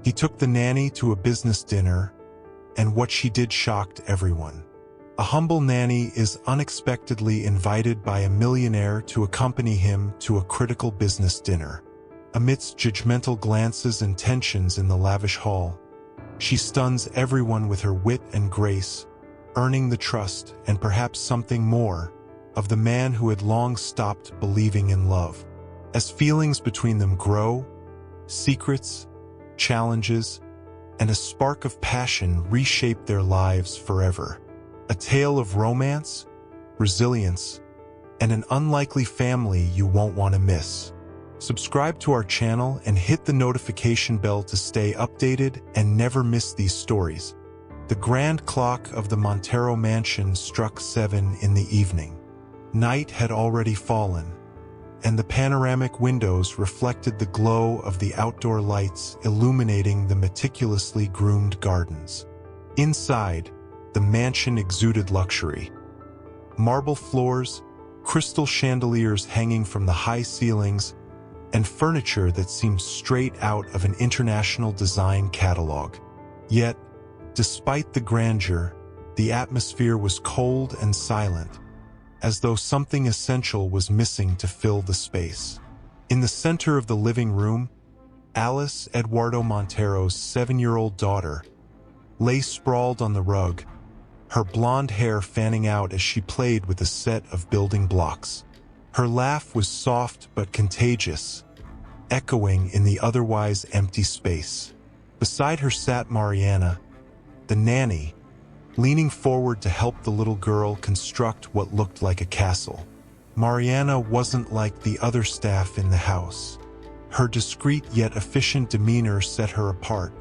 He took the nanny to a business dinner, and what she did shocked everyone. A humble nanny is unexpectedly invited by a millionaire to accompany him to a critical business dinner. Amidst judgmental glances and tensions in the lavish hall, she stuns everyone with her wit and grace, earning the trust, and perhaps something more, of the man who had long stopped believing in love. As feelings between them grow, secrets, challenges, and a spark of passion reshape their lives forever. A tale of romance, resilience, and an unlikely family you won't want to miss. Subscribe to our channel and hit the notification bell to stay updated and never miss these stories. The grand clock of the Montero mansion struck 7 in the evening. Night had already fallen, and the panoramic windows reflected the glow of the outdoor lights illuminating the meticulously groomed gardens. Inside, the mansion exuded luxury. Marble floors, crystal chandeliers hanging from the high ceilings, and furniture that seemed straight out of an international design catalog. Yet, despite the grandeur, the atmosphere was cold and silent, as though something essential was missing to fill the space. In the center of the living room, Alice, Eduardo Montero's 7-year-old daughter, lay sprawled on the rug, her blonde hair fanning out as she played with a set of building blocks. Her laugh was soft but contagious, echoing in the otherwise empty space. Beside her sat Mariana, the nanny, leaning forward to help the little girl construct what looked like a castle. Mariana wasn't like the other staff in the house. Her discreet yet efficient demeanor set her apart,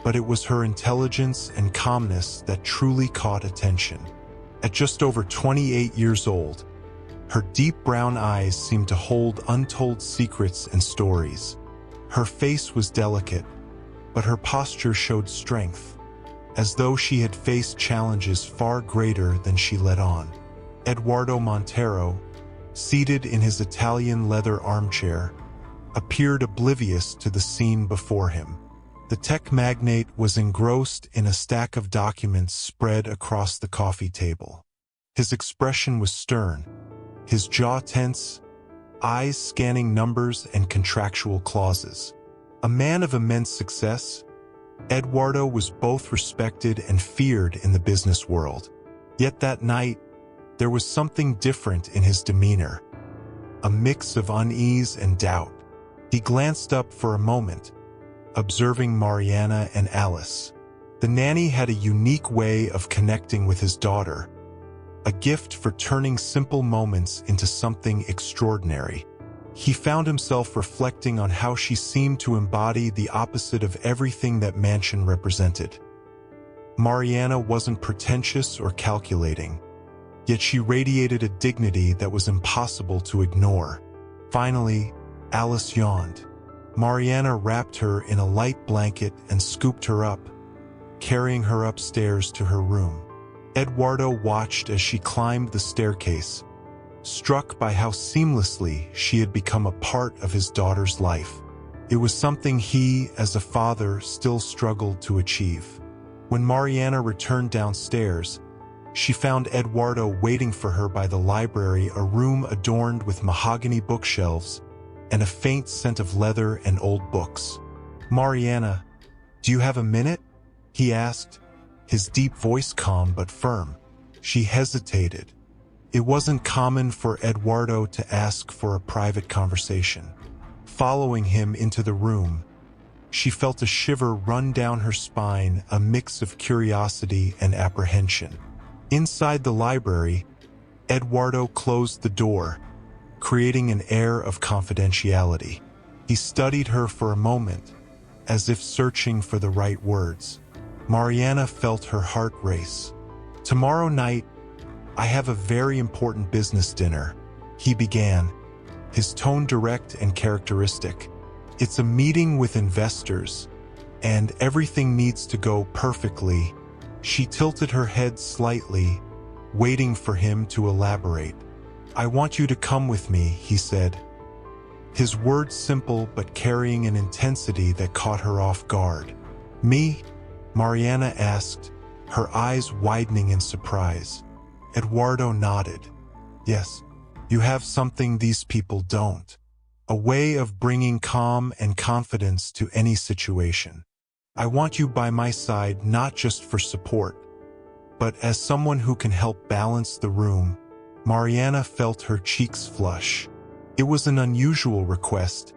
but it was her intelligence and calmness that truly caught attention. At just over 28 years old, her deep brown eyes seemed to hold untold secrets and stories. Her face was delicate, but her posture showed strength, as though she had faced challenges far greater than she let on. Eduardo Montero, seated in his Italian leather armchair, appeared oblivious to the scene before him. The tech magnate was engrossed in a stack of documents spread across the coffee table. His expression was stern, his jaw tense, eyes scanning numbers and contractual clauses. A man of immense success, Eduardo was both respected and feared in the business world. Yet that night, there was something different in his demeanor, a mix of unease and doubt. He glanced up for a moment, observing Mariana and Alice. The nanny had a unique way of connecting with his daughter, a gift for turning simple moments into something extraordinary. He found himself reflecting on how she seemed to embody the opposite of everything that mansion represented. Mariana wasn't pretentious or calculating, yet she radiated a dignity that was impossible to ignore. Finally, Alice yawned. Mariana wrapped her in a light blanket and scooped her up, carrying her upstairs to her room. Eduardo watched as she climbed the staircase, struck by how seamlessly she had become a part of his daughter's life. It was something he, as a father, still struggled to achieve. When Mariana returned downstairs, she found Eduardo waiting for her by the library, a room adorned with mahogany bookshelves and a faint scent of leather and old books. "Mariana, do you have a minute?" he asked, his deep voice calm but firm. She hesitated. It wasn't common for Eduardo to ask for a private conversation. Following him into the room, she felt a shiver run down her spine, a mix of curiosity and apprehension. Inside the library, Eduardo closed the door, creating an air of confidentiality. He studied her for a moment, as if searching for the right words. Mariana felt her heart race. "Tomorrow night, I have a very important business dinner," he began, his tone direct and characteristic. "It's a meeting with investors, and everything needs to go perfectly." She tilted her head slightly, waiting for him to elaborate. "I want you to come with me," he said, his words simple but carrying an intensity that caught her off guard. "Me?" Mariana asked, her eyes widening in surprise. Eduardo nodded. "Yes, you have something these people don't. A way of bringing calm and confidence to any situation. I want you by my side not just for support, but as someone who can help balance the room." Mariana felt her cheeks flush. It was an unusual request,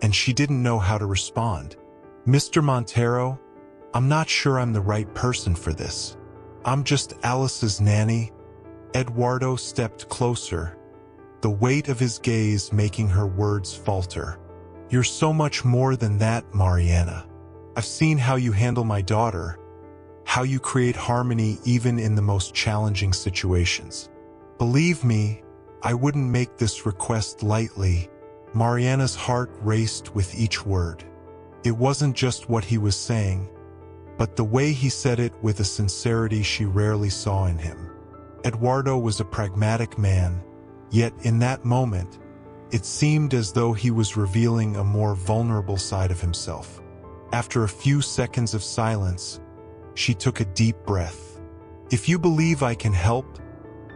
and she didn't know how to respond. "Mr. Montero, I'm not sure I'm the right person for this. I'm just Alice's nanny." Eduardo stepped closer, the weight of his gaze making her words falter. "You're so much more than that, Mariana. I've seen how you handle my daughter, how you create harmony even in the most challenging situations. Believe me, I wouldn't make this request lightly." Mariana's heart raced with each word. It wasn't just what he was saying, but the way he said it with a sincerity she rarely saw in him. Eduardo was a pragmatic man, yet in that moment, it seemed as though he was revealing a more vulnerable side of himself. After a few seconds of silence, she took a deep breath. "If you believe I can help,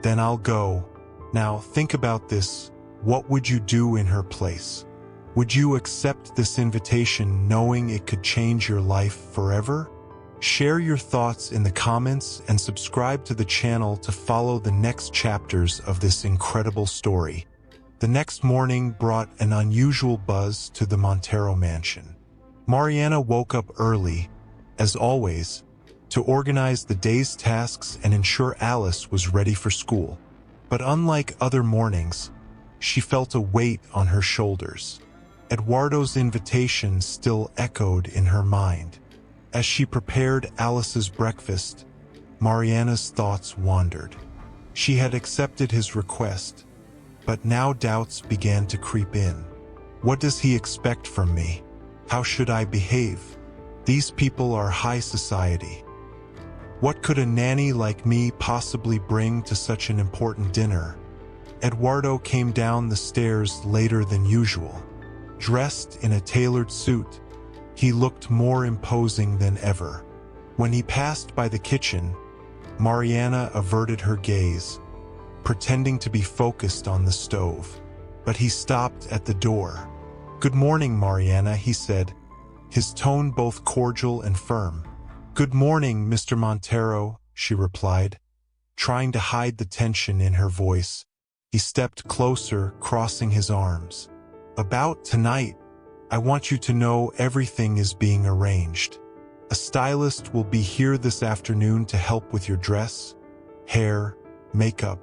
then I'll go. Now think about this. What would you do in her place? Would you accept this invitation knowing it could change your life forever?" Share your thoughts in the comments and subscribe to the channel to follow the next chapters of this incredible story. The next morning brought an unusual buzz to the Montero mansion. Mariana woke up early, as always, to organize the day's tasks and ensure Alice was ready for school. But unlike other mornings, she felt a weight on her shoulders. Eduardo's invitation still echoed in her mind. As she prepared Alice's breakfast, Mariana's thoughts wandered. She had accepted his request, but now doubts began to creep in. What does he expect from me? How should I behave? These people are high society. What could a nanny like me possibly bring to such an important dinner? Eduardo came down the stairs later than usual. Dressed in a tailored suit, he looked more imposing than ever. When he passed by the kitchen, Mariana averted her gaze, pretending to be focused on the stove. But he stopped at the door. "Good morning, Mariana," he said, his tone both cordial and firm. "Good morning, Mr. Montero," she replied, trying to hide the tension in her voice. He stepped closer, crossing his arms. "About tonight, I want you to know everything is being arranged. A stylist will be here this afternoon to help with your dress, hair, makeup.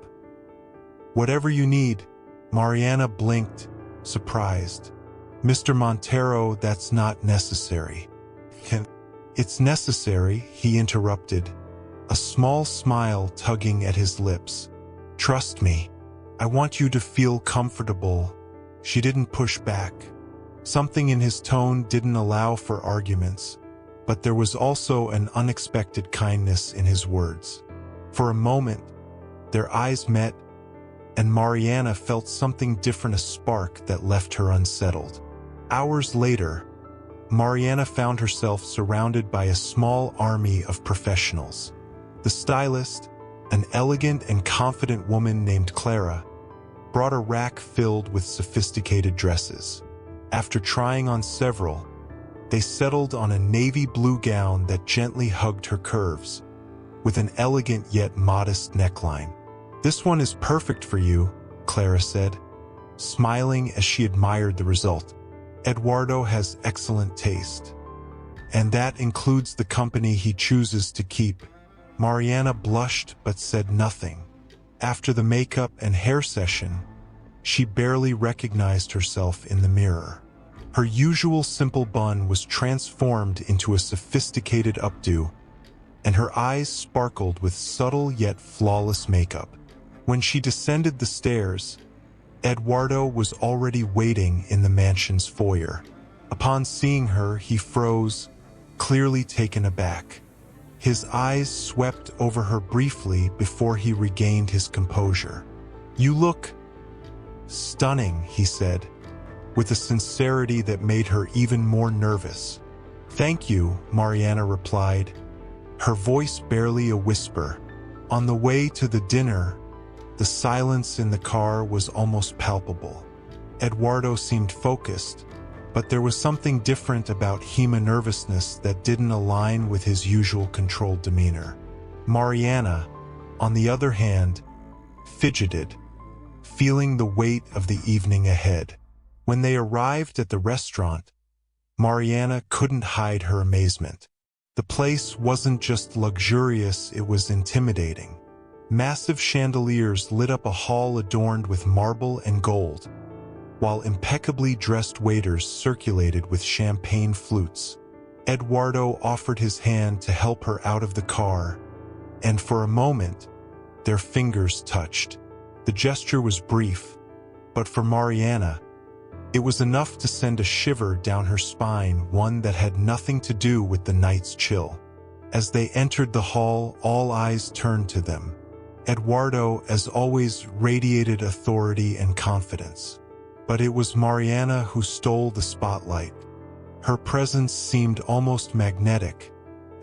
Whatever you need." Mariana blinked, surprised. "Mr. Montero, that's not necessary." "It's necessary," he interrupted, a small smile tugging at his lips. "Trust me, I want you to feel comfortable." She didn't push back. Something in his tone didn't allow for arguments, but there was also an unexpected kindness in his words. For a moment, their eyes met, and Mariana felt something different, a spark that left her unsettled. Hours later, Mariana found herself surrounded by a small army of professionals. The stylist, an elegant and confident woman named Clara, brought a rack filled with sophisticated dresses. After trying on several, they settled on a navy blue gown that gently hugged her curves, with an elegant yet modest neckline. "This one is perfect for you," Clara said, smiling as she admired the result. "Eduardo has excellent taste, and that includes the company he chooses to keep." Mariana blushed but said nothing. After the makeup and hair session, she barely recognized herself in the mirror. Her usual simple bun was transformed into a sophisticated updo, and her eyes sparkled with subtle yet flawless makeup. When she descended the stairs, Eduardo was already waiting in the mansion's foyer. Upon seeing her, he froze, clearly taken aback. His eyes swept over her briefly before he regained his composure. "You look stunning," he said, with a sincerity that made her even more nervous. "Thank you," Mariana replied, her voice barely a whisper. On the way to the dinner, the silence in the car was almost palpable. Eduardo seemed focused, but there was something different about Hema nervousness that didn't align with his usual controlled demeanor. Mariana, on the other hand, fidgeted, feeling the weight of the evening ahead. When they arrived at the restaurant, Mariana couldn't hide her amazement. The place wasn't just luxurious, it was intimidating. Massive chandeliers lit up a hall adorned with marble and gold, while impeccably dressed waiters circulated with champagne flutes. Eduardo offered his hand to help her out of the car, and for a moment, their fingers touched. The gesture was brief, but for Mariana, it was enough to send a shiver down her spine, one that had nothing to do with the night's chill. As they entered the hall, all eyes turned to them. Eduardo, as always, radiated authority and confidence. But it was Mariana who stole the spotlight. Her presence seemed almost magnetic,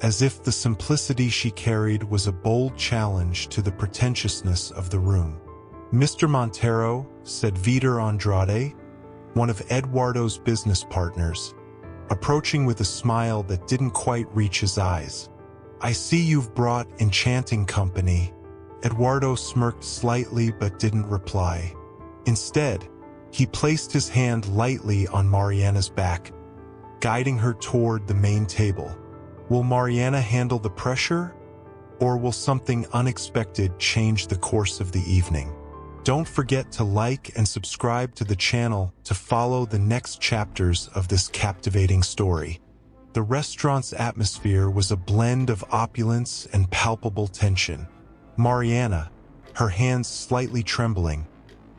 as if the simplicity she carried was a bold challenge to the pretentiousness of the room. "Mr. Montero," said Vitor Andrade, one of Eduardo's business partners, approaching with a smile that didn't quite reach his eyes. "I see you've brought enchanting company." Eduardo smirked slightly but didn't reply. Instead, he placed his hand lightly on Mariana's back, guiding her toward the main table. Will Mariana handle the pressure, or will something unexpected change the course of the evening? Don't forget to like and subscribe to the channel to follow the next chapters of this captivating story. The restaurant's atmosphere was a blend of opulence and palpable tension. Mariana, her hands slightly trembling,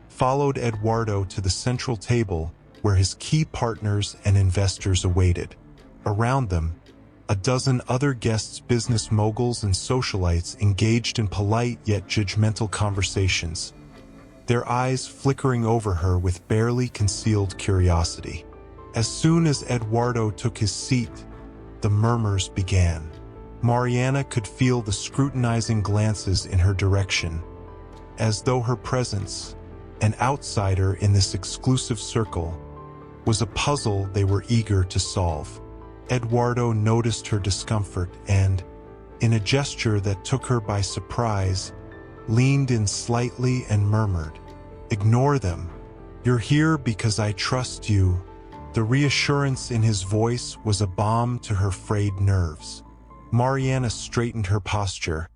followed Eduardo to the central table where his key partners and investors awaited. Around them, a dozen other guests, business moguls and socialites, engaged in polite yet judgmental conversations, their eyes flickering over her with barely concealed curiosity. As soon as Eduardo took his seat, the murmurs began. Mariana could feel the scrutinizing glances in her direction, as though her presence, an outsider in this exclusive circle, was a puzzle they were eager to solve. Eduardo noticed her discomfort and, in a gesture that took her by surprise, leaned in slightly and murmured, "Ignore them. You're here because I trust you." The reassurance in his voice was a balm to her frayed nerves. Mariana straightened her posture,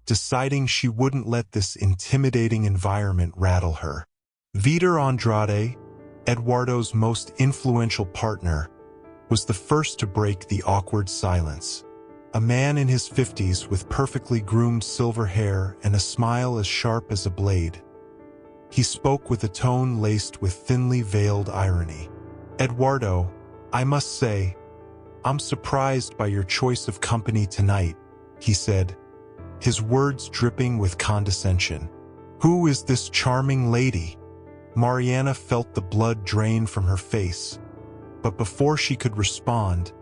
deciding she wouldn't let this intimidating environment rattle her. Vitor Andrade, Eduardo's most influential partner, was the first to break the awkward silence. A man in his 50s with perfectly groomed silver hair and a smile as sharp as a blade. He spoke with a tone laced with thinly veiled irony. "Eduardo, I must say, I'm surprised by your choice of company tonight," he said, his words dripping with condescension. "Who is this charming lady?" Mariana felt the blood drain from her face, but before she could respond,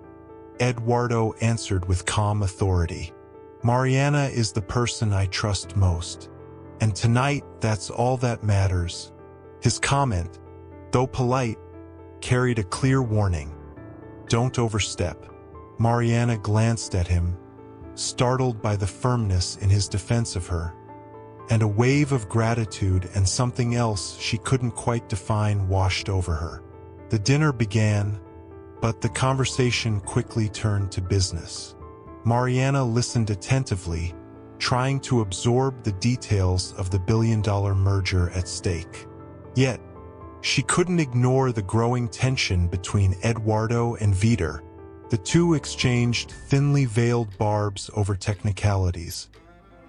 Eduardo answered with calm authority. "Mariana is the person I trust most, and tonight that's all that matters." His comment, though polite, carried a clear warning. "Don't overstep." Mariana glanced at him, startled by the firmness in his defense of her, and a wave of gratitude and something else she couldn't quite define washed over her. The dinner began, but the conversation quickly turned to business. Mariana listened attentively, trying to absorb the details of the billion-dollar merger at stake. Yet, she couldn't ignore the growing tension between Eduardo and Vitor. The two exchanged thinly veiled barbs over technicalities,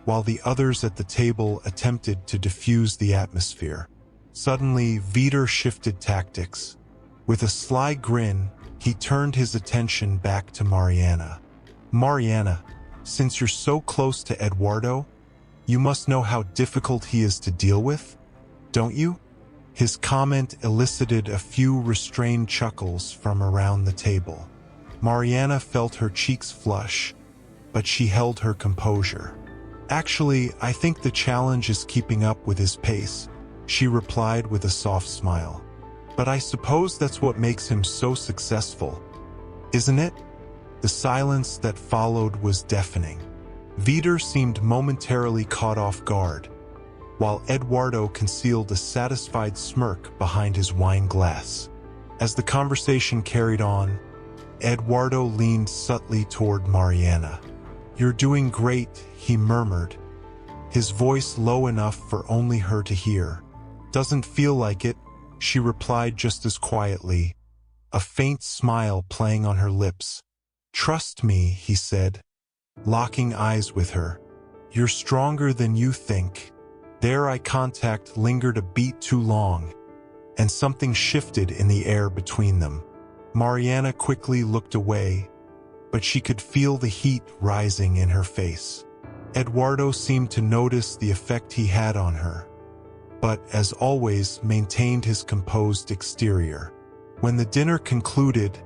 while the others at the table attempted to diffuse the atmosphere. Suddenly, Vitor shifted tactics. With a sly grin, he turned his attention back to Mariana. "Mariana, since you're so close to Eduardo, you must know how difficult he is to deal with, don't you?" His comment elicited a few restrained chuckles from around the table. Mariana felt her cheeks flush, but she held her composure. "Actually, I think the challenge is keeping up with his pace," she replied with a soft smile. "But I suppose that's what makes him so successful, isn't it?" The silence that followed was deafening. Vitor seemed momentarily caught off guard, while Eduardo concealed a satisfied smirk behind his wine glass. As the conversation carried on, Eduardo leaned subtly toward Mariana. "You're doing great," he murmured, his voice low enough for only her to hear. "Doesn't feel like it," she replied just as quietly, a faint smile playing on her lips. "Trust me," he said, locking eyes with her. "You're stronger than you think." Their eye contact lingered a beat too long, and something shifted in the air between them. Mariana quickly looked away, but she could feel the heat rising in her face. Eduardo seemed to notice the effect he had on her, but, as always, maintained his composed exterior. When the dinner concluded,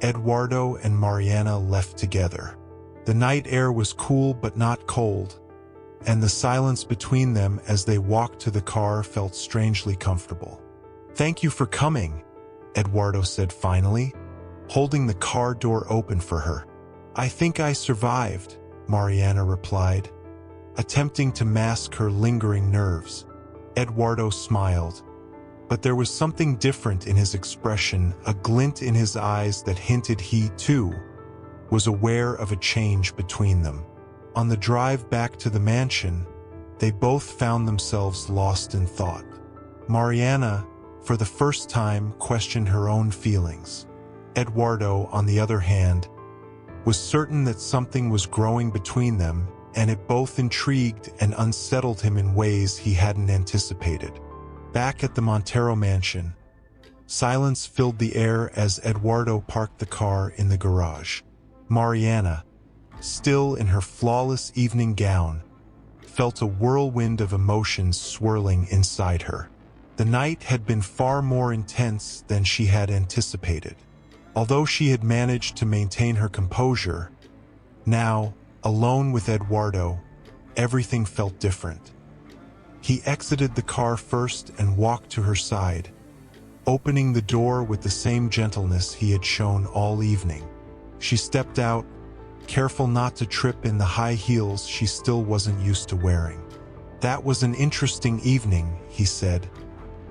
Eduardo and Mariana left together. The night air was cool but not cold, and the silence between them as they walked to the car felt strangely comfortable. "Thank you for coming," Eduardo said finally, holding the car door open for her. "I think I survived," Mariana replied, attempting to mask her lingering nerves. Eduardo smiled, but there was something different in his expression, a glint in his eyes that hinted he, too, was aware of a change between them. On the drive back to the mansion, they both found themselves lost in thought. Mariana, for the first time, questioned her own feelings. Eduardo, on the other hand, was certain that something was growing between them, and it both intrigued and unsettled him in ways he hadn't anticipated. Back at the Montero mansion, silence filled the air as Eduardo parked the car in the garage. Mariana, still in her flawless evening gown, felt a whirlwind of emotions swirling inside her. The night had been far more intense than she had anticipated. Although she had managed to maintain her composure, now, alone with Eduardo, everything felt different. He exited the car first and walked to her side, opening the door with the same gentleness he had shown all evening. She stepped out, careful not to trip in the high heels she still wasn't used to wearing. "That was an interesting evening," he said,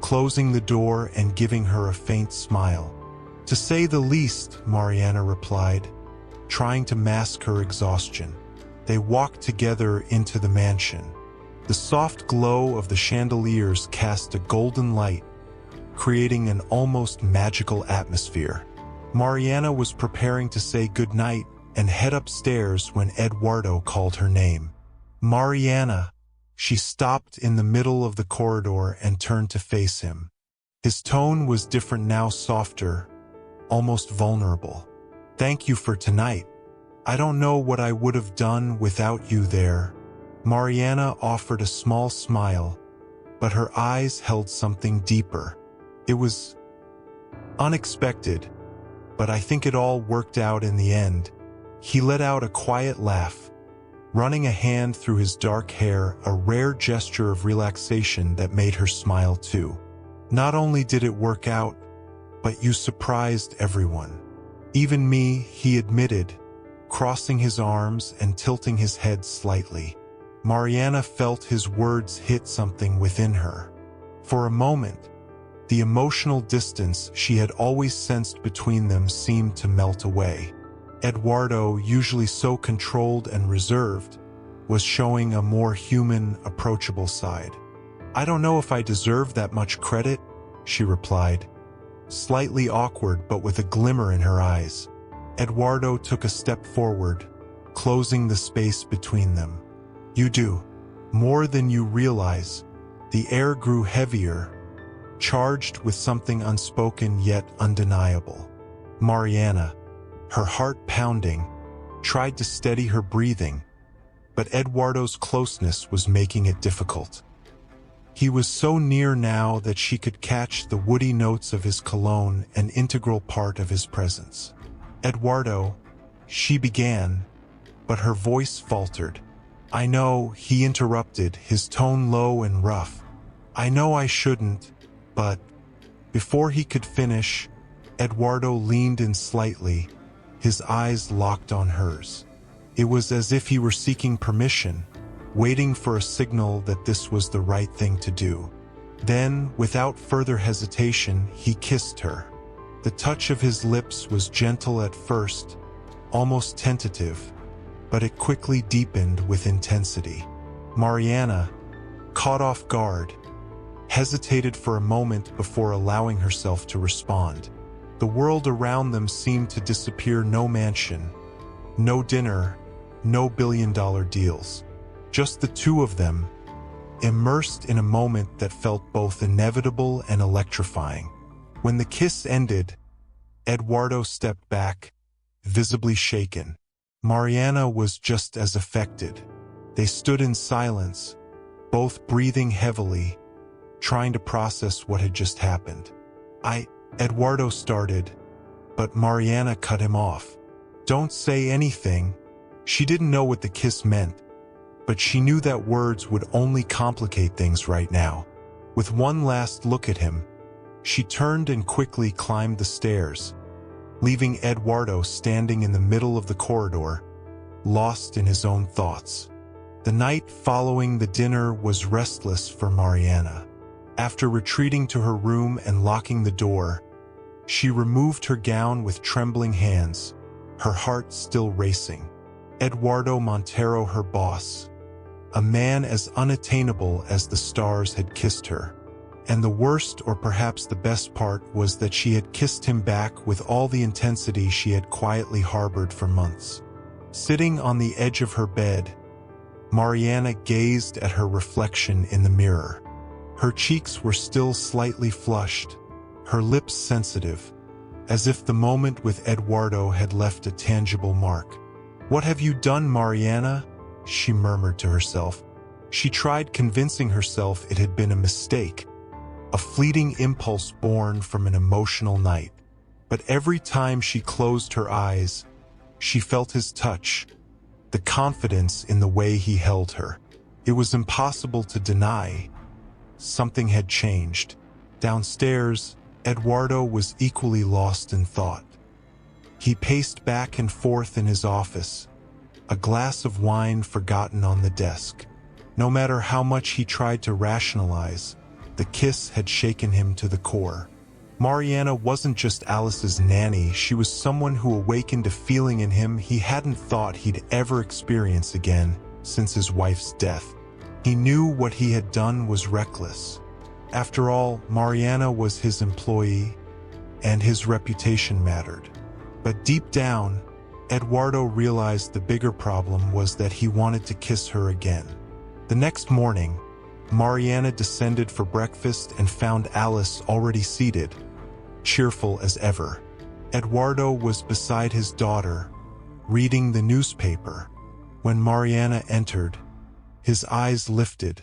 closing the door and giving her a faint smile. "To say the least," Mariana replied, trying to mask her exhaustion. They walked together into the mansion. The soft glow of the chandeliers cast a golden light, creating an almost magical atmosphere. Mariana was preparing to say goodnight and head upstairs when Eduardo called her name. "Mariana!" She stopped in the middle of the corridor and turned to face him. His tone was different now, softer, almost vulnerable. "Thank you for tonight. I don't know what I would have done without you there." Mariana offered a small smile, but her eyes held something deeper. "It was unexpected, but I think it all worked out in the end." He let out a quiet laugh, running a hand through his dark hair, a rare gesture of relaxation that made her smile too. "Not only did it work out, but you surprised everyone. Even me," he admitted, crossing his arms and tilting his head slightly. Mariana felt his words hit something within her. For a moment, the emotional distance she had always sensed between them seemed to melt away. Eduardo, usually so controlled and reserved, was showing a more human, approachable side. "I don't know if I deserve that much credit," she replied, slightly awkward but with a glimmer in her eyes. Eduardo took a step forward, closing the space between them. "You do. More than you realize." The air grew heavier, charged with something unspoken yet undeniable. Mariana, her heart pounding, tried to steady her breathing, but Eduardo's closeness was making it difficult. He was so near now that she could catch the woody notes of his cologne, an integral part of his presence. "Eduardo," she began, but her voice faltered. "I know," he interrupted, his tone low and rough. "I know I shouldn't, but—" Before he could finish, Eduardo leaned in slightly, his eyes locked on hers. It was as if he were seeking permission, waiting for a signal that this was the right thing to do. Then, without further hesitation, he kissed her. The touch of his lips was gentle at first, almost tentative, but it quickly deepened with intensity. Mariana, caught off guard, hesitated for a moment before allowing herself to respond. The world around them seemed to disappear. No mansion, no dinner, no billion-dollar deals. Just the two of them, immersed in a moment that felt both inevitable and electrifying. When the kiss ended, Eduardo stepped back, visibly shaken. Mariana was just as affected. They stood in silence, both breathing heavily, trying to process what had just happened. Eduardo started, but Mariana cut him off. "Don't say anything." She didn't know what the kiss meant, but she knew that words would only complicate things right now. With one last look at him, she turned and quickly climbed the stairs, leaving Eduardo standing in the middle of the corridor, lost in his own thoughts. The night following the dinner was restless for Mariana. After retreating to her room and locking the door, she removed her gown with trembling hands, her heart still racing. Eduardo Montero, her boss, a man as unattainable as the stars, had kissed her. And the worst, or perhaps the best part, was that she had kissed him back with all the intensity she had quietly harbored for months. Sitting on the edge of her bed, Mariana gazed at her reflection in the mirror. Her cheeks were still slightly flushed, her lips sensitive, as if the moment with Eduardo had left a tangible mark. "What have you done, Mariana?" she murmured to herself. She tried convincing herself it had been a mistake, a fleeting impulse born from an emotional night. But every time she closed her eyes, she felt his touch, the confidence in the way he held her. It was impossible to deny. Something had changed. Downstairs, Eduardo was equally lost in thought. He paced back and forth in his office, a glass of wine forgotten on the desk. No matter how much he tried to rationalize, the kiss had shaken him to the core. Mariana wasn't just Alice's nanny, she was someone who awakened a feeling in him he hadn't thought he'd ever experience again since his wife's death. He knew what he had done was reckless. After all, Mariana was his employee, and his reputation mattered. But deep down, Eduardo realized the bigger problem was that he wanted to kiss her again. The next morning, Mariana descended for breakfast and found Alice already seated, cheerful as ever. Eduardo was beside his daughter, reading the newspaper. When Mariana entered, his eyes lifted,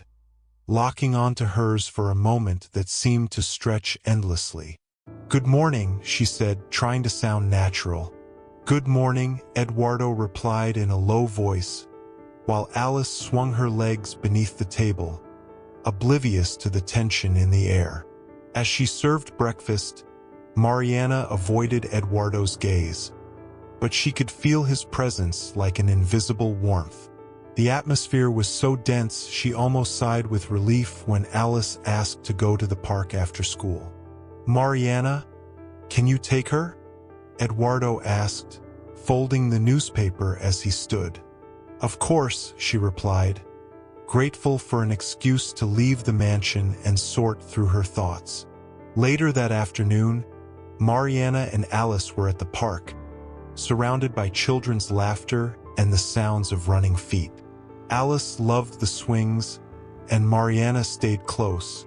locking onto hers for a moment that seemed to stretch endlessly. "Good morning," she said, trying to sound natural. "Good morning," Eduardo replied in a low voice, while Alice swung her legs beneath the table, oblivious to the tension in the air. As she served breakfast, Mariana avoided Eduardo's gaze, but she could feel his presence like an invisible warmth. The atmosphere was so dense she almost sighed with relief when Alice asked to go to the park after school. "Mariana, can you take her?" Eduardo asked, folding the newspaper as he stood. "Of course," she replied, grateful for an excuse to leave the mansion and sort through her thoughts. Later that afternoon, Mariana and Alice were at the park, surrounded by children's laughter and the sounds of running feet. Alice loved the swings, and Mariana stayed close,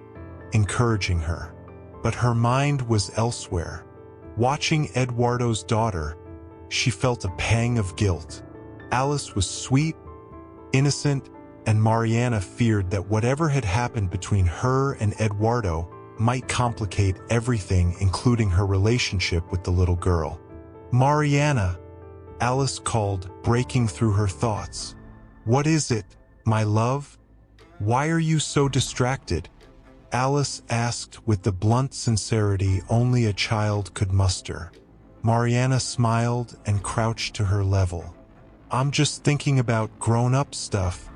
encouraging her. But her mind was elsewhere. Watching Eduardo's daughter, she felt a pang of guilt. Alice was sweet, innocent, and Mariana feared that whatever had happened between her and Eduardo might complicate everything, including her relationship with the little girl. "Mariana," Alice called, breaking through her thoughts. "What is it, my love? Why are you so distracted?" Alice asked with the blunt sincerity only a child could muster. Mariana smiled and crouched to her level. "I'm just thinking about grown-up stuff."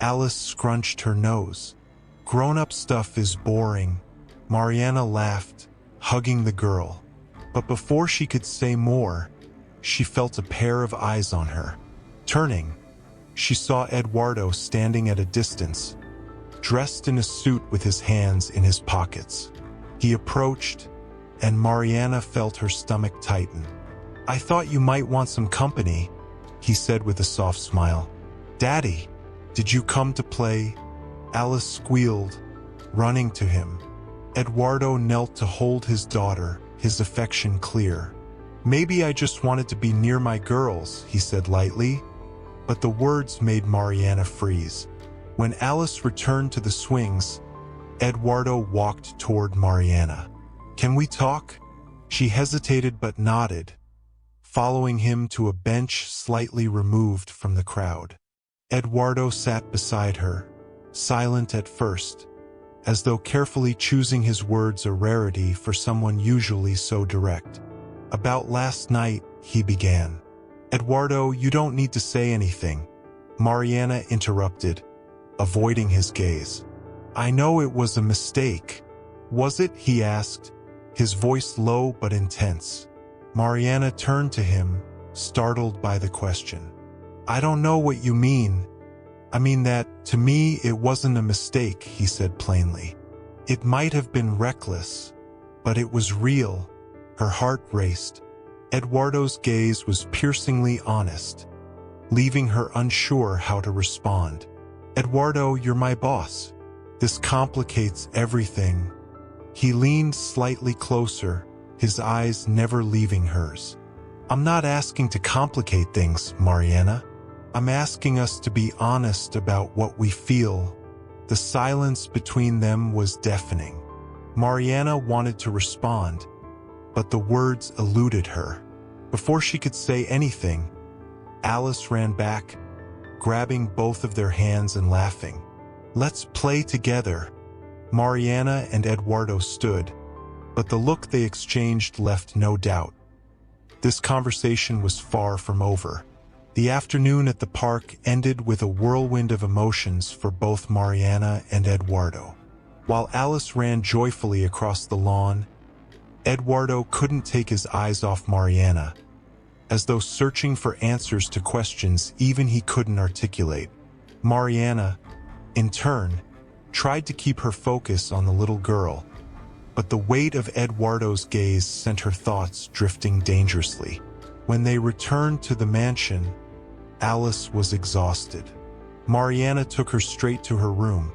Alice scrunched her nose. "Grown-up stuff is boring." Mariana laughed, hugging the girl. But before she could say more, she felt a pair of eyes on her. Turning, she saw Eduardo standing at a distance, dressed in a suit with his hands in his pockets. He approached, and Mariana felt her stomach tighten. "I thought you might want some company," he said with a soft smile. "Daddy, did you come to play?" Alice squealed, running to him. Eduardo knelt to hold his daughter, his affection clear. "Maybe I just wanted to be near my girls," he said lightly, but the words made Mariana freeze. When Alice returned to the swings, Eduardo walked toward Mariana. "Can we talk?" She hesitated but nodded, following him to a bench slightly removed from the crowd. Eduardo sat beside her, silent at first, as though carefully choosing his words, a rarity for someone usually so direct. "About last night," he began. "Eduardo, you don't need to say anything," Mariana interrupted, avoiding his gaze. "I know it was a mistake." "Was it?" he asked, his voice low but intense. Mariana turned to him, startled by the question. "I don't know what you mean." "I mean that, to me, it wasn't a mistake," he said plainly. "It might have been reckless, but it was real." Her heart raced. Eduardo's gaze was piercingly honest, leaving her unsure how to respond. "Eduardo, you're my boss. This complicates everything." He leaned slightly closer, his eyes never leaving hers. "I'm not asking to complicate things, Mariana. I'm asking us to be honest about what we feel." The silence between them was deafening. Mariana wanted to respond, but the words eluded her. Before she could say anything, Alice ran back, grabbing both of their hands and laughing. "Let's play together." Mariana and Eduardo stood, but the look they exchanged left no doubt. This conversation was far from over. The afternoon at the park ended with a whirlwind of emotions for both Mariana and Eduardo. While Alice ran joyfully across the lawn, Eduardo couldn't take his eyes off Mariana, as though searching for answers to questions even he couldn't articulate. Mariana, in turn, tried to keep her focus on the little girl, but the weight of Eduardo's gaze sent her thoughts drifting dangerously. When they returned to the mansion, Alice was exhausted. Mariana took her straight to her room,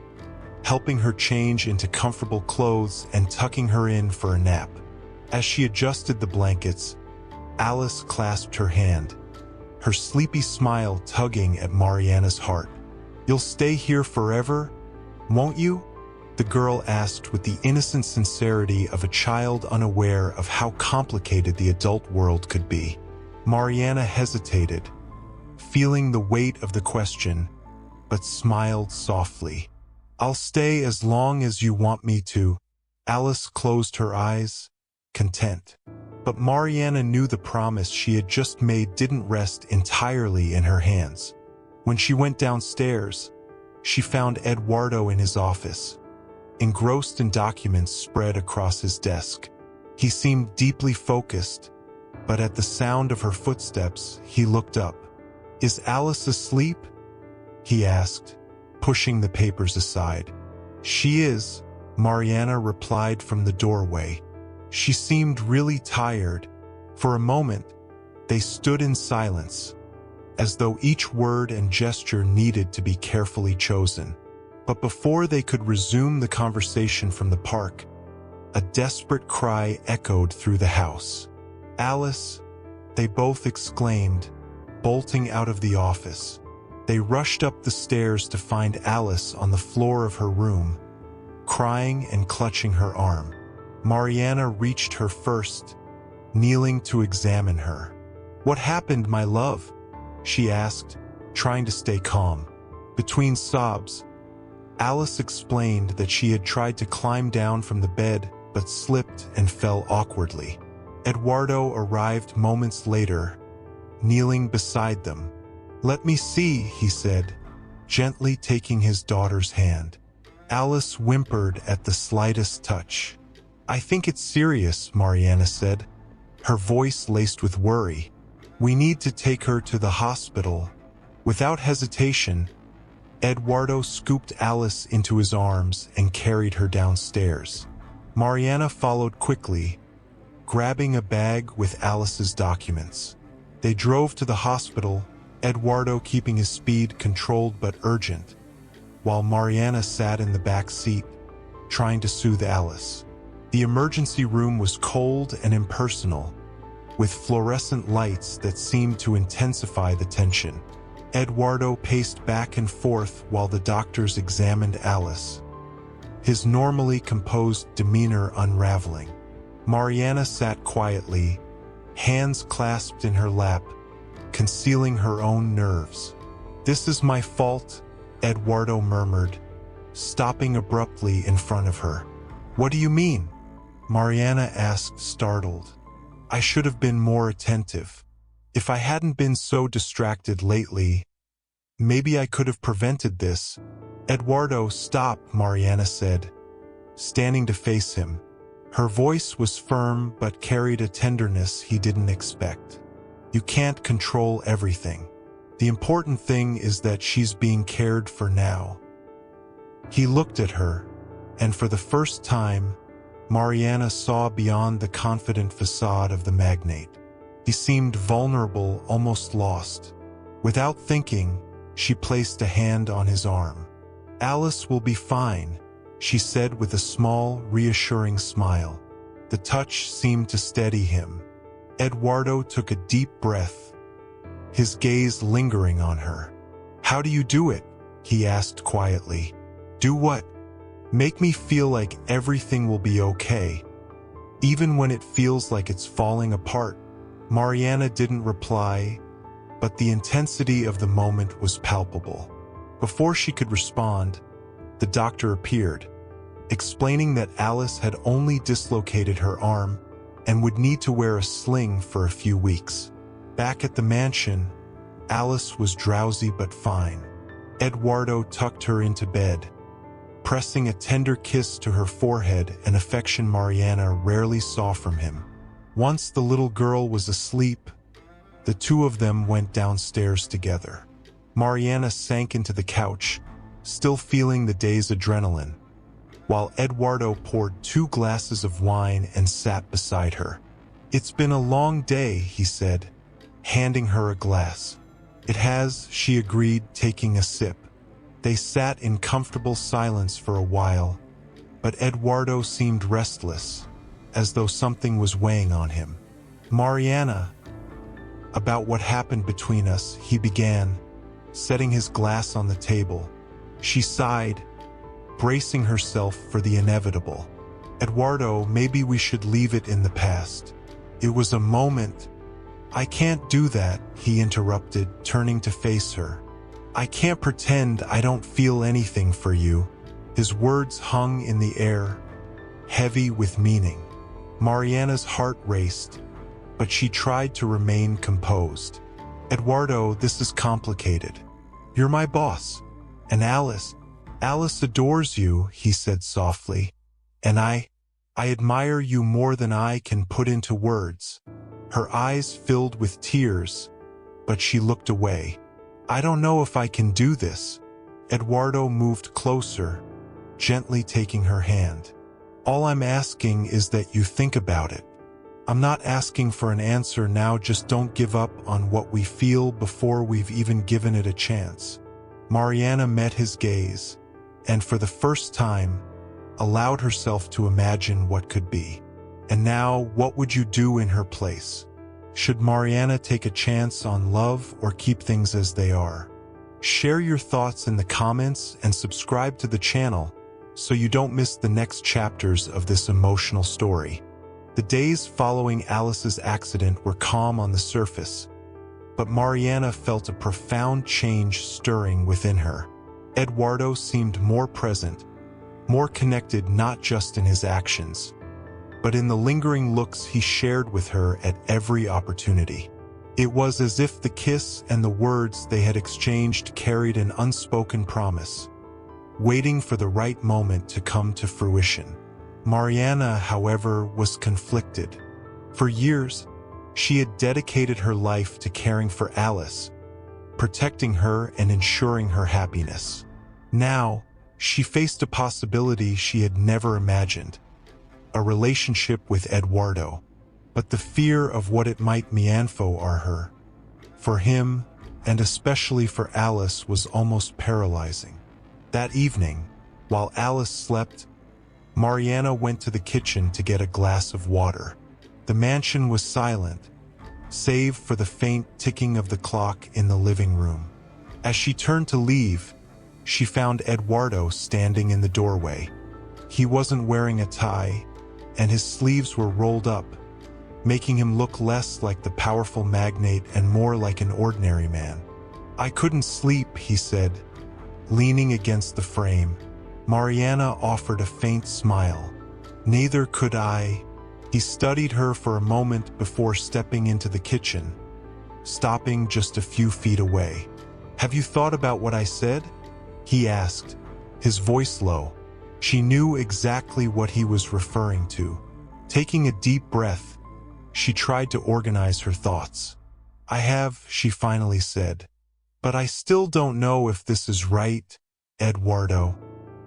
helping her change into comfortable clothes and tucking her in for a nap. As she adjusted the blankets, Alice clasped her hand, her sleepy smile tugging at Mariana's heart. "You'll stay here forever, won't you?" the girl asked with the innocent sincerity of a child unaware of how complicated the adult world could be. Mariana hesitated, feeling the weight of the question, but smiled softly. "I'll stay as long as you want me to." Alice closed her eyes, content. But Mariana knew the promise she had just made didn't rest entirely in her hands. When she went downstairs, she found Eduardo in his office, engrossed in documents spread across his desk. He seemed deeply focused, but at the sound of her footsteps, he looked up. "Is Alice asleep?" he asked, pushing the papers aside. "She is," Mariana replied from the doorway. She seemed really tired. For a moment, they stood in silence, as though each word and gesture needed to be carefully chosen. But before they could resume the conversation from the park, a desperate cry echoed through the house. "Alice!" they both exclaimed, bolting out of the office. They rushed up the stairs to find Alice on the floor of her room, crying and clutching her arm. Mariana reached her first, kneeling to examine her. "What happened, my love?" she asked, trying to stay calm. Between sobs, Alice explained that she had tried to climb down from the bed but slipped and fell awkwardly. Eduardo arrived moments later, kneeling beside them. "Let me see," he said, gently taking his daughter's hand. Alice whimpered at the slightest touch. "I think it's serious," Mariana said, her voice laced with worry. "We need to take her to the hospital." Without hesitation, Eduardo scooped Alice into his arms and carried her downstairs. Mariana followed quickly, grabbing a bag with Alice's documents. They drove to the hospital, Eduardo keeping his speed controlled but urgent, while Mariana sat in the back seat, trying to soothe Alice. The emergency room was cold and impersonal, with fluorescent lights that seemed to intensify the tension. Eduardo paced back and forth while the doctors examined Alice, his normally composed demeanor unraveling. Mariana sat quietly, hands clasped in her lap, concealing her own nerves. "This is my fault," Eduardo murmured, stopping abruptly in front of her. "What do you mean?" Mariana asked, startled. "I should have been more attentive. If I hadn't been so distracted lately, maybe I could have prevented this." "Eduardo, stop," Mariana said, standing to face him. Her voice was firm but carried a tenderness he didn't expect. "You can't control everything. The important thing is that she's being cared for now." He looked at her, and for the first time, Mariana saw beyond the confident facade of the magnate. He seemed vulnerable, almost lost. Without thinking, she placed a hand on his arm. "Alice will be fine," she said with a small, reassuring smile. The touch seemed to steady him. Eduardo took a deep breath, his gaze lingering on her. "How do you do it?" he asked quietly. "Do what?" "Make me feel like everything will be okay, even when it feels like it's falling apart." Mariana didn't reply, but the intensity of the moment was palpable. Before she could respond, the doctor appeared, explaining that Alice had only dislocated her arm and would need to wear a sling for a few weeks. Back at the mansion, Alice was drowsy but fine. Eduardo tucked her into bed, pressing a tender kiss to her forehead, an affection Mariana rarely saw from him. Once the little girl was asleep, the two of them went downstairs together. Mariana sank into the couch, still feeling the day's adrenaline, while Eduardo poured 2 glasses of wine and sat beside her. "It's been a long day," he said, handing her a glass. "It has," she agreed, taking a sip. They sat in comfortable silence for a while, but Eduardo seemed restless, as though something was weighing on him. "Mariana, about what happened between us," he began, setting his glass on the table. She sighed, bracing herself for the inevitable. "Eduardo, maybe we should leave it in the past. It was a moment." "I can't do that," he interrupted, turning to face her. "I can't pretend I don't feel anything for you." His words hung in the air, heavy with meaning. Mariana's heart raced, but she tried to remain composed. "Eduardo, this is complicated. You're my boss. And Alice adores you," he said softly. "And I admire you more than I can put into words." Her eyes filled with tears, but she looked away. "I don't know if I can do this." Eduardo moved closer, gently taking her hand. "All I'm asking is that you think about it. I'm not asking for an answer now, just don't give up on what we feel before we've even given it a chance." Mariana met his gaze, and for the first time, allowed herself to imagine what could be. And now, what would you do in her place? Should Mariana take a chance on love or keep things as they are? Share your thoughts in the comments and subscribe to the channel so you don't miss the next chapters of this emotional story. The days following Alice's accident were calm on the surface, but Mariana felt a profound change stirring within her. Eduardo seemed more present, more connected not just in his actions, but in the lingering looks he shared with her at every opportunity. It was as if the kiss and the words they had exchanged carried an unspoken promise, waiting for the right moment to come to fruition. Mariana, however, was conflicted. For years, she had dedicated her life to caring for Alice, protecting her and ensuring her happiness. Now, she faced a possibility she had never imagined, a relationship with Eduardo, but the fear of what it might mean for her, for him, and especially for Alice was almost paralyzing. That evening, while Alice slept, Mariana went to the kitchen to get a glass of water. The mansion was silent, save for the faint ticking of the clock in the living room. As she turned to leave, she found Eduardo standing in the doorway. He wasn't wearing a tie, and his sleeves were rolled up, making him look less like the powerful magnate and more like an ordinary man. "I couldn't sleep," he said, leaning against the frame. Mariana offered a faint smile. "Neither could I." He studied her for a moment before stepping into the kitchen, stopping just a few feet away. "Have you thought about what I said?" he asked, his voice low. She knew exactly what he was referring to. Taking a deep breath, she tried to organize her thoughts. "I have," she finally said. "But I still don't know if this is right, Eduardo."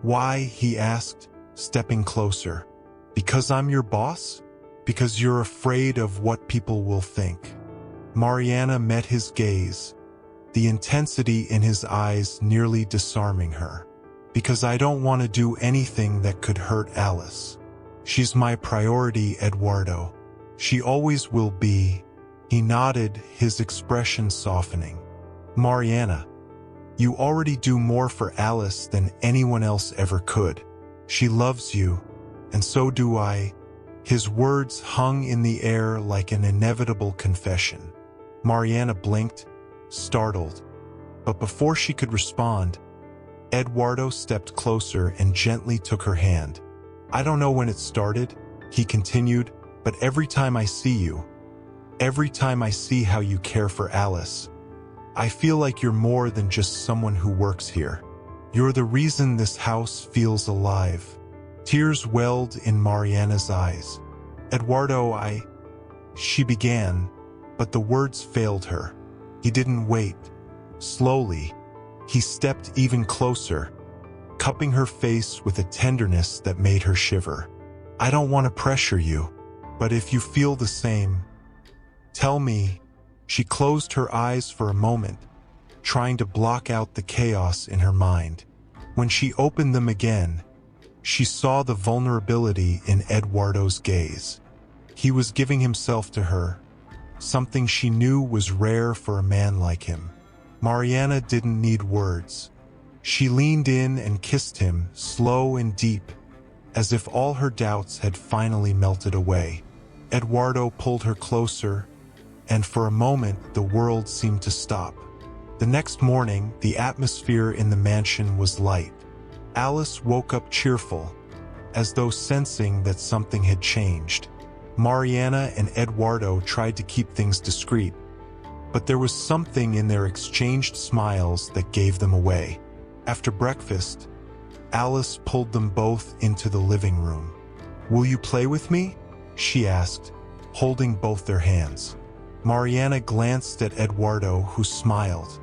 "Why?" he asked, stepping closer. "Because I'm your boss? Because you're afraid of what people will think?" Mariana met his gaze, the intensity in his eyes nearly disarming her. "Because I don't want to do anything that could hurt Alice. She's my priority, Eduardo. She always will be." He nodded, his expression softening. "Mariana, you already do more for Alice than anyone else ever could. She loves you, and so do I." His words hung in the air like an inevitable confession. Mariana blinked, startled, but before she could respond, Eduardo stepped closer and gently took her hand. "I don't know when it started," he continued, "but every time I see you, every time I see how you care for Alice, I feel like you're more than just someone who works here. You're the reason this house feels alive." Tears welled in Mariana's eyes. "Eduardo, she began, but the words failed her. He didn't wait. Slowly, he stepped even closer, cupping her face with a tenderness that made her shiver. "I don't want to pressure you, but if you feel the same, tell me." She closed her eyes for a moment, trying to block out the chaos in her mind. When she opened them again, she saw the vulnerability in Eduardo's gaze. He was giving himself to her, something she knew was rare for a man like him. Mariana didn't need words. She leaned in and kissed him, slow and deep, as if all her doubts had finally melted away. Eduardo pulled her closer, and for a moment the world seemed to stop. The next morning, the atmosphere in the mansion was light. Alice woke up cheerful, as though sensing that something had changed. Mariana and Eduardo tried to keep things discreet, but there was something in their exchanged smiles that gave them away. After breakfast, Alice pulled them both into the living room. "Will you play with me?" she asked, holding both their hands. Mariana glanced at Eduardo, who smiled.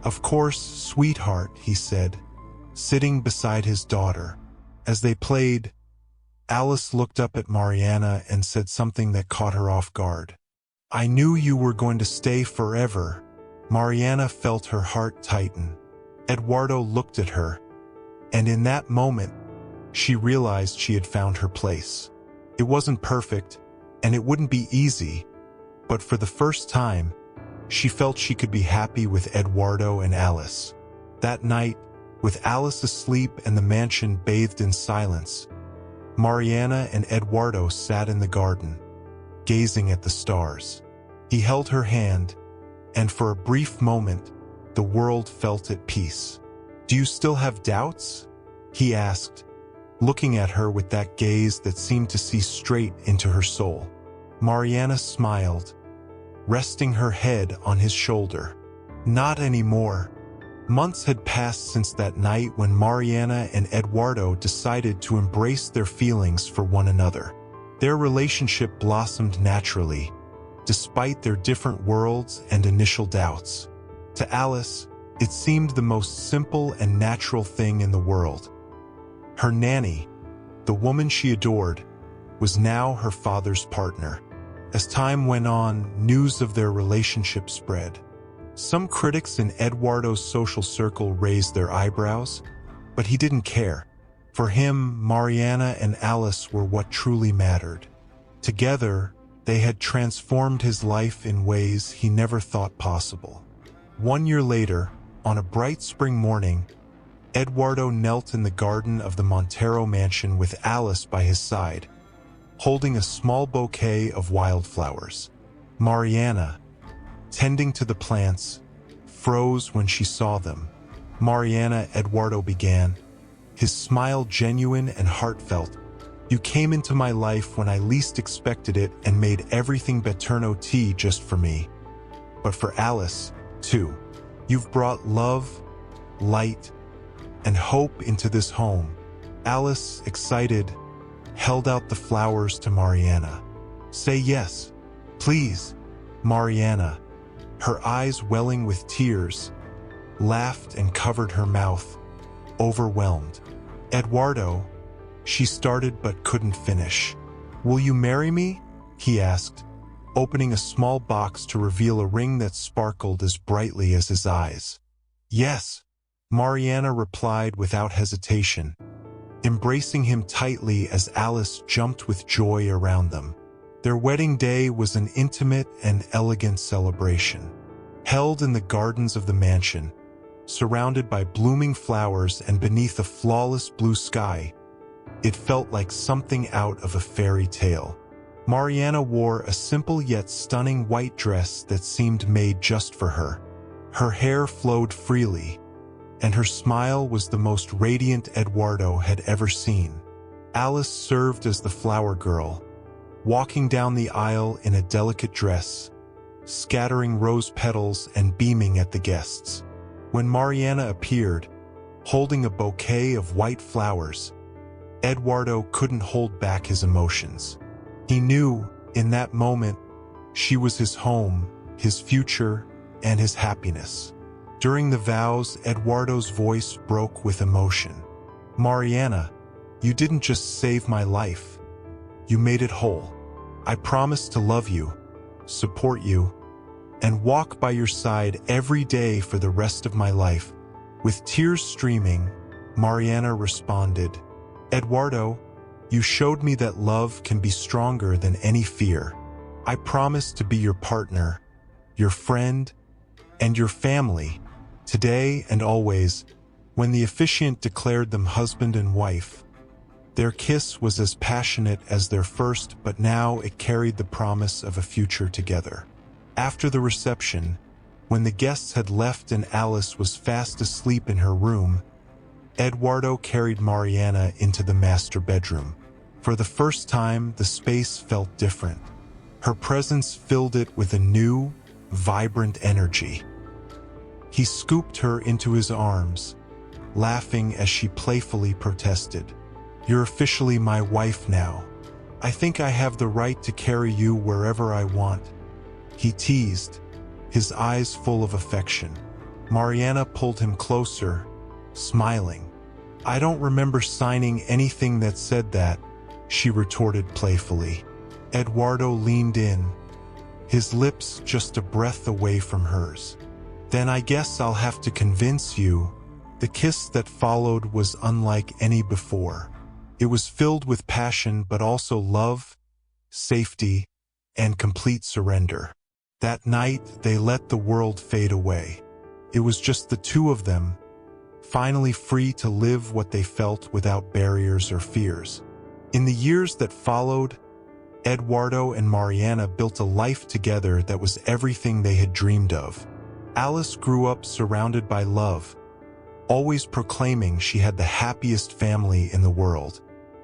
"Of course, sweetheart," he said, sitting beside his daughter. As they played, Alice looked up at Mariana and said something that caught her off guard. "I knew you were going to stay forever." Mariana felt her heart tighten. Eduardo looked at her, and in that moment, she realized she had found her place. It wasn't perfect, and it wouldn't be easy, but for the first time, she felt she could be happy with Eduardo and Alice. That night, with Alice asleep and the mansion bathed in silence, Mariana and Eduardo sat in the garden, gazing at the stars. He held her hand, and for a brief moment, the world felt at peace. "Do you still have doubts?" he asked, looking at her with that gaze that seemed to see straight into her soul. Mariana smiled, resting her head on his shoulder. "Not anymore." Months had passed since that night when Mariana and Eduardo decided to embrace their feelings for one another. Their relationship blossomed naturally, despite their different worlds and initial doubts. To Alice, it seemed the most simple and natural thing in the world. Her nanny, the woman she adored, was now her father's partner. As time went on, news of their relationship spread. Some critics in Eduardo's social circle raised their eyebrows, but he didn't care. For him, Mariana and Alice were what truly mattered. Together, they had transformed his life in ways he never thought possible. 1 year later, on a bright spring morning, Eduardo knelt in the garden of the Montero mansion with Alice by his side, holding a small bouquet of wildflowers. Mariana, tending to the plants, froze when she saw them. "Mariana," Eduardo began, his smile genuine and heartfelt, "you came into my life when I least expected it and made everything Beterno tea just for me. But for Alice, too. You've brought love, light, and hope into this home." Alice, excited, held out the flowers to Mariana. "Say yes, please." Mariana, her eyes welling with tears, laughed and covered her mouth, overwhelmed. "Eduardo," she started but couldn't finish. "Will you marry me?" he asked, opening a small box to reveal a ring that sparkled as brightly as his eyes. "Yes," Mariana replied without hesitation, embracing him tightly as Alice jumped with joy around them. Their wedding day was an intimate and elegant celebration, held in the gardens of the mansion, surrounded by blooming flowers and beneath a flawless blue sky. It felt like something out of a fairy tale. Mariana wore a simple yet stunning white dress that seemed made just for her. Her hair flowed freely, and her smile was the most radiant Eduardo had ever seen. Alice served as the flower girl, walking down the aisle in a delicate dress, scattering rose petals and beaming at the guests. When Mariana appeared, holding a bouquet of white flowers, Eduardo couldn't hold back his emotions. He knew, in that moment, she was his home, his future, and his happiness. During the vows, Eduardo's voice broke with emotion. "Mariana, you didn't just save my life. You made it whole. I promise to love you, support you, and walk by your side every day for the rest of my life." With tears streaming, Mariana responded, "Eduardo, you showed me that love can be stronger than any fear. I promise to be your partner, your friend, and your family, today and always." When the officiant declared them husband and wife, their kiss was as passionate as their first, but now it carried the promise of a future together. After the reception, when the guests had left and Alice was fast asleep in her room, Eduardo carried Mariana into the master bedroom. For the first time, the space felt different. Her presence filled it with a new, vibrant energy. He scooped her into his arms, laughing as she playfully protested, "You're officially my wife now. I think I have the right to carry you wherever I want," he teased, his eyes full of affection. Mariana pulled him closer, smiling. "I don't remember signing anything that said that," she retorted playfully. Eduardo leaned in, his lips just a breath away from hers. "Then I guess I'll have to convince you." The kiss that followed was unlike any before. It was filled with passion but also love, safety, and complete surrender. That night, they let the world fade away. It was just the two of them, finally free to live what they felt without barriers or fears. In the years that followed, Eduardo and Mariana built a life together that was everything they had dreamed of. Alice grew up surrounded by love, always proclaiming she had the happiest family in the world.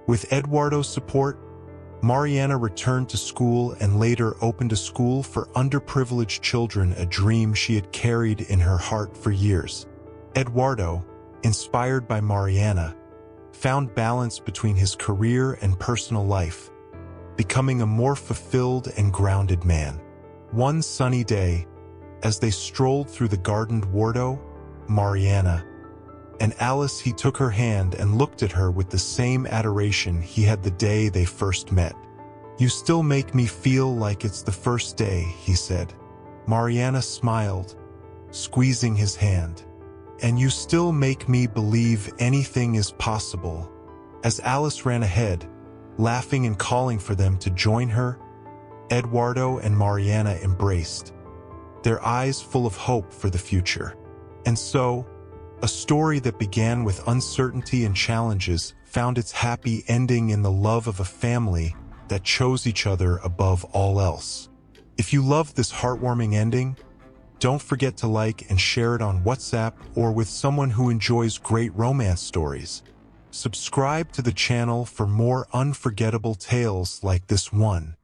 With Eduardo's support, Mariana returned to school and later opened a school for underprivileged children, a dream she had carried in her heart for years. Eduardo, inspired by Mariana, found balance between his career and personal life, becoming a more fulfilled and grounded man. One sunny day, as they strolled through the gardened Wardo, Mariana and Alice, he took her hand and looked at her with the same adoration he had the day they first met. "You still make me feel like it's the first day," he said. Mariana smiled, squeezing his hand. "And you still make me believe anything is possible." As Alice ran ahead, laughing and calling for them to join her, Eduardo and Mariana embraced, their eyes full of hope for the future. And so, a story that began with uncertainty and challenges found its happy ending in the love of a family that chose each other above all else. If you loved this heartwarming ending, don't forget to like and share it on WhatsApp or with someone who enjoys great romance stories. Subscribe to the channel for more unforgettable tales like this one.